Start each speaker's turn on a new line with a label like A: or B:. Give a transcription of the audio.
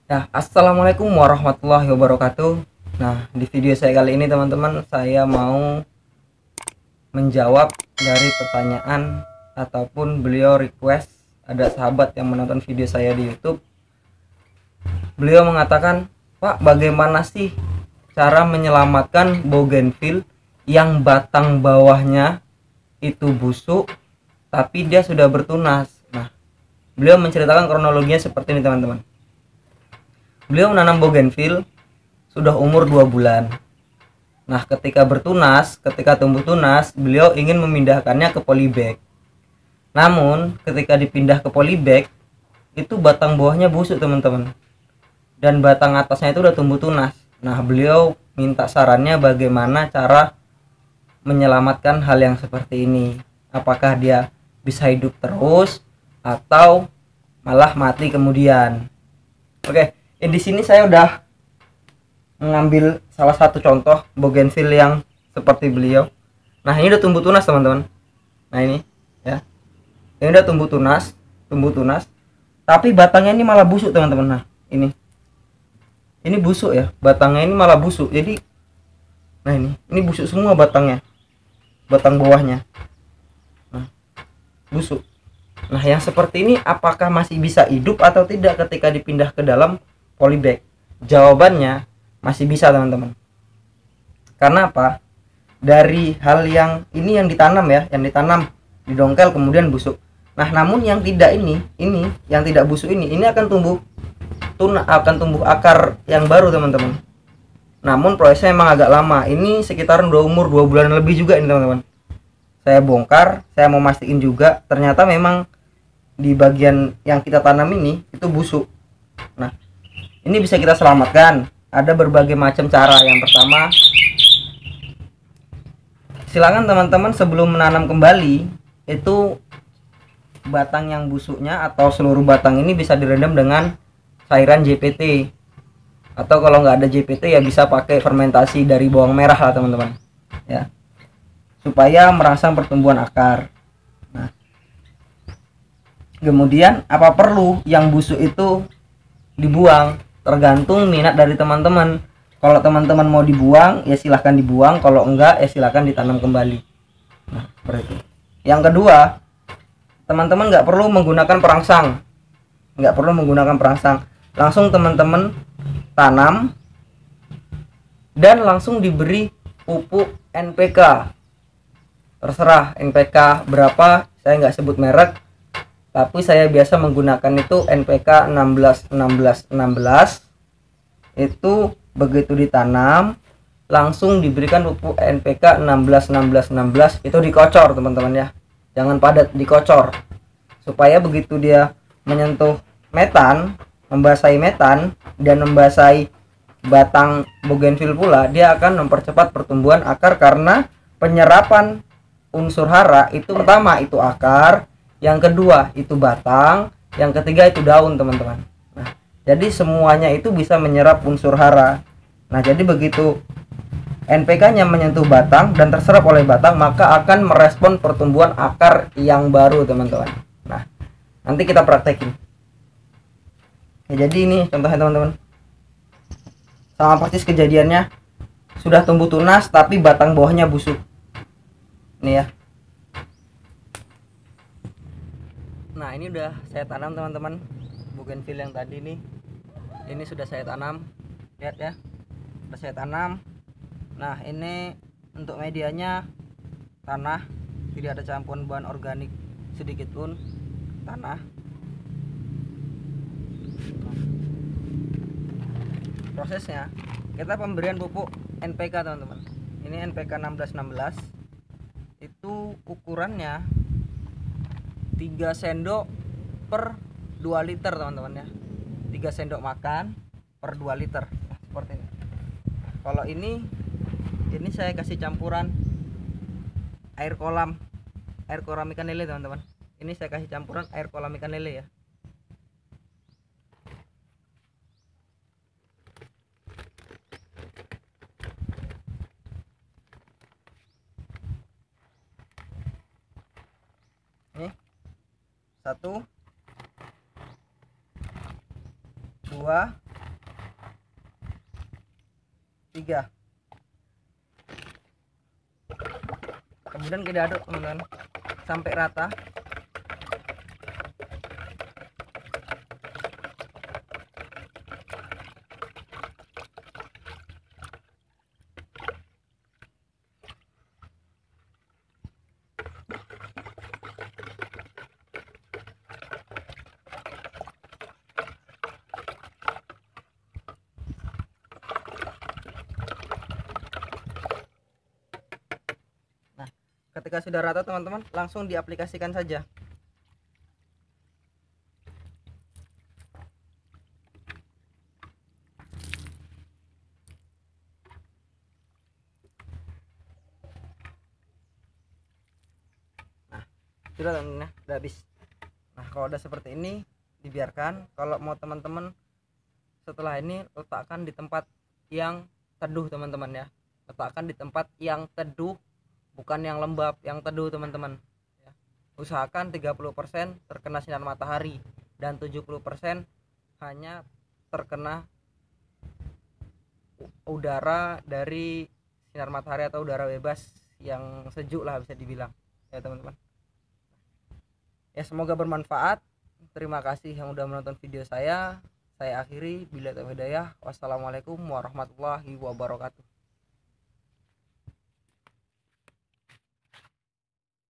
A: Ya, assalamualaikum warahmatullahi wabarakatuh. Nah, di video saya kali ini teman-teman, saya mau menjawab dari pertanyaan ataupun beliau request. Ada sahabat yang menonton video saya di YouTube. Beliau mengatakan, "Pak, bagaimana sih cara menyelamatkan bougainville yang batang bawahnya itu busuk tapi dia sudah bertunas?" Nah, beliau menceritakan kronologinya seperti ini teman-teman. Beliau menanam bougainville sudah umur 2 bulan. Nah, ketika tumbuh tunas, beliau ingin memindahkannya ke polybag. Namun, ketika dipindah ke polybag, itu batang bawahnya busuk, teman-teman. Dan batang atasnya itu udah tumbuh tunas. Nah, beliau minta sarannya bagaimana cara menyelamatkan hal yang seperti ini. Apakah dia bisa hidup terus atau malah mati kemudian. Oke, di sini saya udah mengambil salah satu contoh bougainville yang seperti beliau. Nah, ini udah tumbuh tunas teman-teman. Nah, ini ya, ini udah tumbuh tunas, tapi batangnya ini malah busuk teman-teman. Nah, ini busuk ya, batangnya ini malah busuk. Jadi, nah ini busuk semua batangnya, batang bawahnya, nah, busuk. Nah, yang seperti ini apakah masih bisa hidup atau tidak ketika dipindah ke dalam polybag? Jawabannya masih bisa teman-teman. Karena apa? Dari hal yang ini yang ditanam ya, yang ditanam di dongkel kemudian busuk. Nah, namun yang tidak ini yang tidak busuk ini akan tumbuh akar yang baru teman-teman. Namun prosesnya emang agak lama. Ini sekitaran udah umur 2 bulan lebih juga ini teman-teman. Saya bongkar, saya mau mastiin juga, ternyata memang di bagian yang kita tanam ini itu busuk. Nah, ini bisa kita selamatkan. Ada berbagai macam cara. Yang pertama, silakan teman-teman sebelum menanam kembali itu batang yang busuknya atau seluruh batang ini bisa direndam dengan cairan JPT, atau kalau nggak ada JPT ya bisa pakai fermentasi dari bawang merah lah teman-teman ya, supaya merangsang pertumbuhan akar. Nah, kemudian apa perlu yang busuk itu dibuang? Tergantung minat dari teman-teman. Kalau teman-teman mau dibuang ya silahkan dibuang, kalau enggak ya silahkan ditanam kembali. Nah, seperti itu. Yang kedua, teman-teman nggak perlu menggunakan perangsang, langsung teman-teman tanam dan langsung diberi pupuk NPK. Terserah NPK berapa, saya nggak sebut merek, tapi saya biasa menggunakan itu NPK 16 itu. Begitu ditanam langsung diberikan pupuk NPK 16 itu dikocor teman-teman ya, jangan padat, dikocor supaya begitu dia menyentuh metan, membasahi metan dan membasahi batang bougainville pula, dia akan mempercepat pertumbuhan akar karena penyerapan unsur hara itu pertama itu akar, yang kedua itu batang, yang ketiga itu daun teman-teman. Nah, jadi semuanya itu bisa menyerap unsur hara. Nah, jadi begitu NPK-nya menyentuh batang dan terserap oleh batang, maka akan merespon pertumbuhan akar yang baru teman-teman. Nah, nanti kita praktekin ya. Jadi ini contohnya teman-teman, sama persis kejadiannya, sudah tumbuh tunas tapi batang bawahnya busuk. Ini ya. Nah, ini udah saya tanam teman-teman, bougainville yang tadi nih, ini sudah saya tanam, lihat ya, sudah saya tanam. Nah, ini untuk medianya tanah, tidak ada campuran bahan organik sedikit pun, tanah. Prosesnya kita pemberian pupuk NPK teman-teman, ini NPK 16 itu ukurannya 3 sendok per 2 liter teman-teman ya, 3 sendok makan per 2 liter. Nah, seperti ini. Kalau ini saya kasih campuran air kolam ikan lele teman-teman. Ini saya kasih campuran air kolam ikan lele ya. Ini 1 2 3. Kemudian kita aduk teman-teman sampai rata. Nah, ketika sudah rata teman-teman, langsung diaplikasikan saja. Nah, sudah teman-teman ya, udah habis. Nah, kalau udah seperti ini dibiarkan. Kalau mau teman-teman setelah ini letakkan di tempat yang teduh teman-teman ya. Letakkan di tempat yang teduh, bukan yang lembab, yang teduh teman-teman ya. Usahakan 30% terkena sinar matahari dan 70% hanya terkena udara dari sinar matahari atau udara bebas yang sejuk lah bisa dibilang ya teman-teman ya. Semoga bermanfaat. Terima kasih yang udah menonton video saya akhiri, bila taufiq hidayah. Wassalamualaikum warahmatullahi wabarakatuh.